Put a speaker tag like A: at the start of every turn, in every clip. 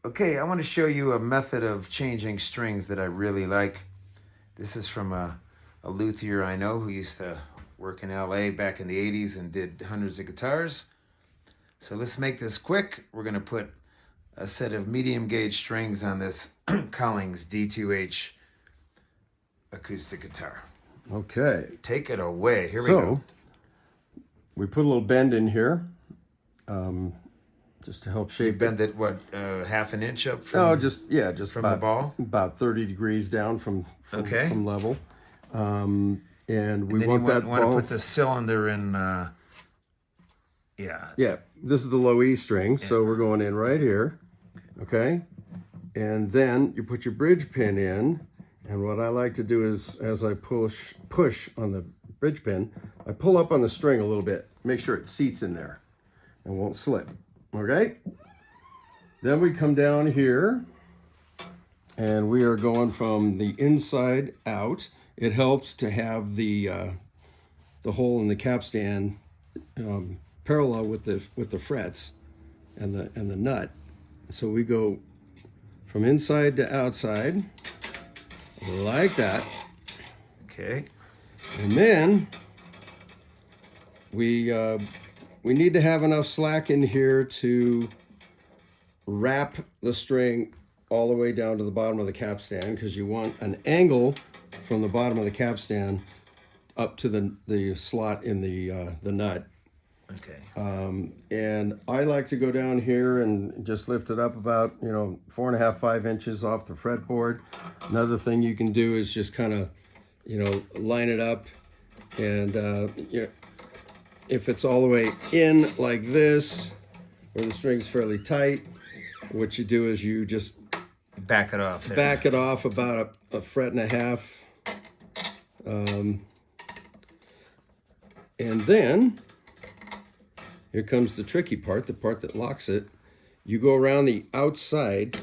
A: Okay, I want to show you a method of changing strings that I really like. This is from a luthier I know who used to work in LA back in the 80s and did hundreds of guitars. So let's make this quick. We're going to put a set of medium gauge strings on this Collings D2H acoustic guitar.
B: Okay.
A: Take it away. Here we go.
B: We put a little bend in here, just to help shape
A: You bend it, what, half an inch up from,
B: Oh, just
A: from the ball?
B: About 30 degrees down from level. And we
A: then
B: want that
A: want
B: ball.
A: to put the cylinder in,
B: Yeah, this is the low E string, so we're going in right here, okay? And then you put your bridge pin in, and what I like to do is, as I push on the bridge pin, I pull up on the string a little bit, make sure it seats in there and won't slip, okay? Then we come down here, and we are going from the inside out. It helps to have the hole in the capstan parallel with the frets and the nut. So we go from inside to outside like that.
A: Okay.
B: And then we need to have enough slack in here to wrap the string all the way down to the bottom of the capstan, because you want an angle from the bottom of the capstan up to the slot in the nut.
A: Okay.
B: And I like to go down here and just lift it up about 4.5, 5 inches off the fretboard. Another thing you can do is just kind of line it up, and if it's all the way in like this, where the string's fairly tight, what you do is you just
A: back it off.
B: Back it off about a fret and a half. And then here comes the tricky part, the part that locks it. You go around the outside,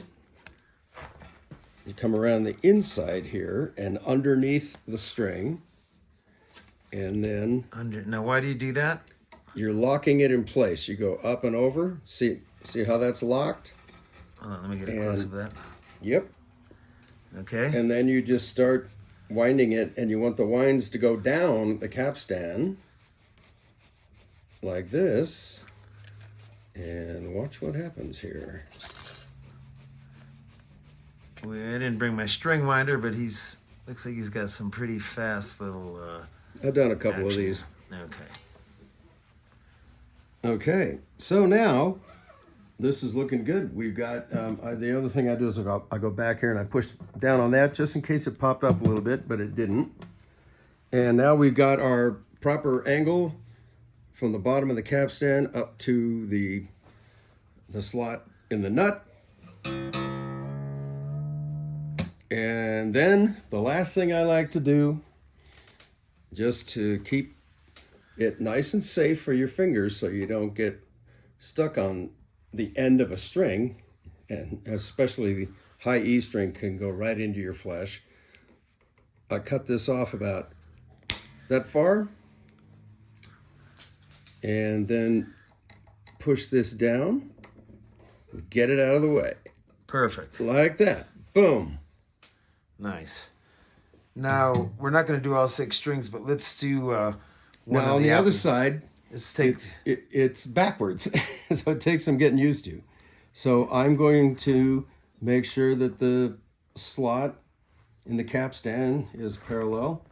B: you come around the inside here and underneath the string, and then
A: Now, why do you do that?
B: You're locking it in place. You go up and over. See how that's locked?
A: Hold on, let me get a close of that.
B: Yep.
A: Okay.
B: And then you just start winding it, and you want the winds to go down the capstan like this, and watch what happens here.
A: Well, I didn't bring my string winder, but looks like he's got some pretty fast little
B: I've done a couple
A: action.
B: of these.
A: Okay.
B: Okay, so now this is looking good. We've got the other thing I do is I go back here and I push down on that just in case it popped up a little bit, but it didn't. And now we've got our proper angle from the bottom of the capstan up to the slot in the nut. And then the last thing I like to do, just to keep it nice and safe for your fingers so you don't get stuck on the end of a string, and especially the high E string can go right into your flesh. I cut this off about that far, and then push this down, get it out of the way.
A: Perfect.
B: Like that. Boom.
A: Nice. Now, we're not going to do all 6 strings, but let's do one
B: Now on the other side,
A: let's take
B: it's backwards, so it takes some getting used to. So I'm going to make sure that the slot in the capstan is parallel,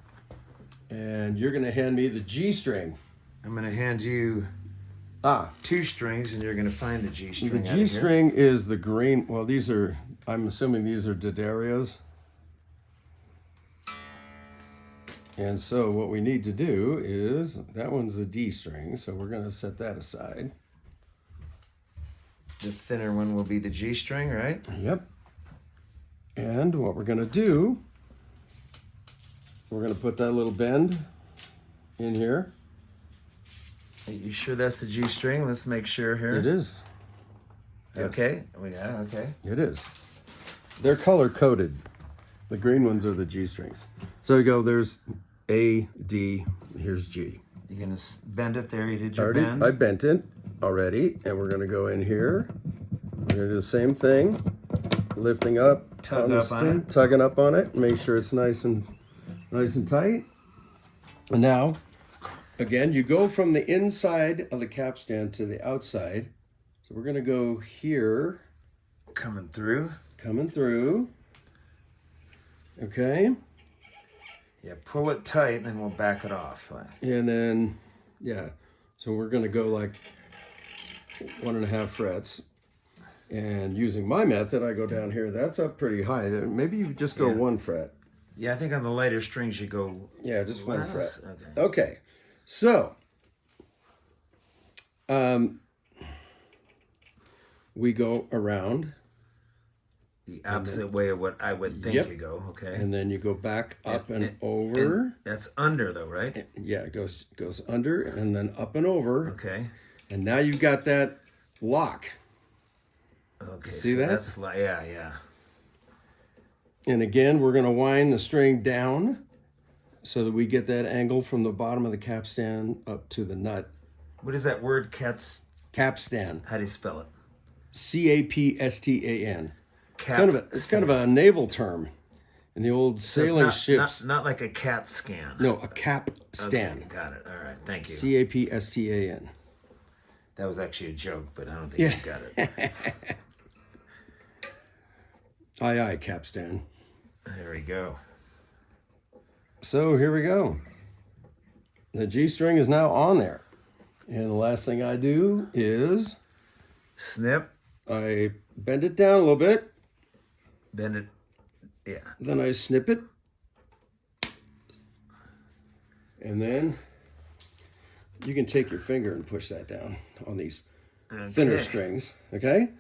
B: and you're going to hand me the G string.
A: I'm going to hand you 2 strings, and you're going to find the G string.
B: The G string is the green. Well, these are, I'm assuming these are D'Addarios. And so what we need to do is, that one's the D string, so we're going to set that aside.
A: The thinner one will be the G string, right?
B: Yep. And what we're going to do, we're going to put that little bend in here.
A: Are you sure that's the G string? Let's make sure here.
B: It is. Yes.
A: Okay. We got it. Okay.
B: It is. They're color coded. The green ones are the G strings. So you go, there's A, D, here's G.
A: You're going to bend it there. You did your bend.
B: I bent it already, and we're going to go in here. We're going to do the same thing. lifting up,
A: Tug
B: the
A: up on
B: string,
A: it.
B: tugging up on it. Make sure it's nice and tight. And now, again, you go from the inside of the capstan to the outside. So we're going to go here.
A: Coming through.
B: Coming through. Okay.
A: Yeah, pull it tight and then we'll back it off.
B: And then, yeah. So we're going to go like 1.5 frets. And using my method, I go down here. That's up pretty high. Maybe you just go 1 fret.
A: Yeah, I think on the lighter strings you go...
B: Yeah, just 1 fret.
A: Okay.
B: Okay. So, we go around.
A: The opposite way of what I would think you go, okay?
B: And then you go back up and over.
A: And that's under though, right?
B: Yeah, it goes under and then up and over.
A: Okay.
B: And now you've got that lock.
A: Okay,
B: See
A: so
B: that?
A: that's yeah.
B: And again, we're going to wind the string down so that we get that angle from the bottom of the capstan up to the nut.
A: What is that word,
B: Capstan.
A: How do you spell it?
B: Capstan.
A: Cap.
B: It's kind of a naval term in the old sailing ships.
A: Not like a CAT scan.
B: No, a capstan.
A: Okay, got it. All right, thank you.
B: Capstan.
A: That was actually a joke, but I don't think you got it.
B: Aye, aye, capstan.
A: There we go.
B: So here we go. The G string is now on there. And the last thing I do is
A: Snip.
B: I bend it down a little bit.
A: Bend it. Yeah.
B: Then I snip it. And then you can take your finger and push that down on these thinner strings. Okay?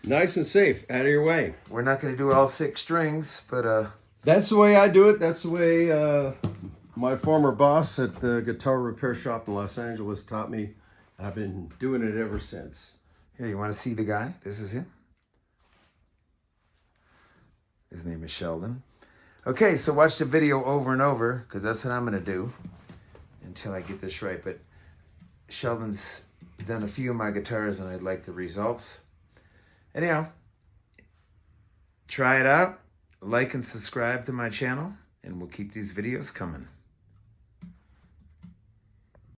B: Nice and safe, out of your way.
A: We're not going to do all 6 strings, but
B: That's the way I do it. That's the way my former boss at the guitar repair shop in Los Angeles taught me. I've been doing it ever since.
A: here, you want to see the guy? This is him. His name is Sheldon. Okay, so watch the video over and over, because that's what I'm going to do until I get this right. But Sheldon's done a few of my guitars, and I'd like the results. Anyhow, try it out, like and subscribe to my channel, and we'll keep these videos coming.